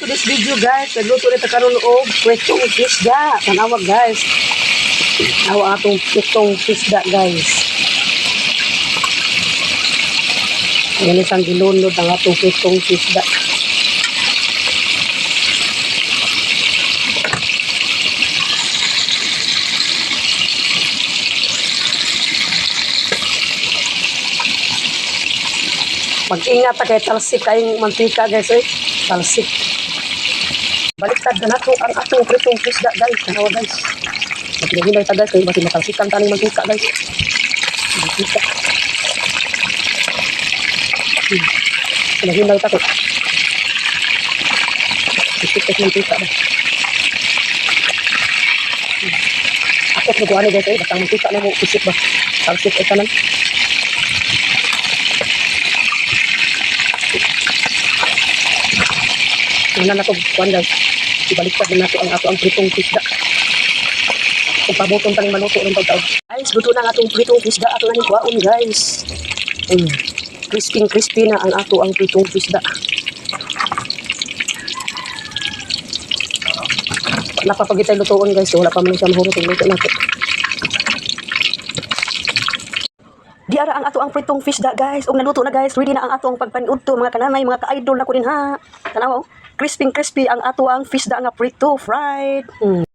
To this video guys, nagluto na karon og pritong isda. Tanawag guys. Awa atong pritong isda guys. Yan isang gilunod ang atong pritong isda. Mag-ingat na kay talsik kayong mantika guys eh. Talsik. Baliktad na nato ang atong pritong isda guys. Tanawa guys. Maghinay ta guys kay basi matalsikan taning mantika guys. Mantika. Maghinay ta ko. Isip ko mantika ba. Ako ko ano guys eh basta mantika na mo isip ba. Talsik ay tanan. Tingnan na ito, kuhan guys. Ibaliktad din natin ang ato ang pritong isda. Kung pabutong taling maluto ng pagkaon. Guys, luto na ang atong pritong isda. Ato na ni kuhaon guys. Crispy na ang ato ang pritong isda. Napapagitay lutoon guys. Wala pa man siya mahurot ang luto natin. Di ara ang ato ang pritong isda guys. Og naluto na guys. Ready na ang ato ang pagpaniud to mga kananay, mga ka-idol na ko din ha. Tanaw. Crispy ang ato ang isda nga prito, fried.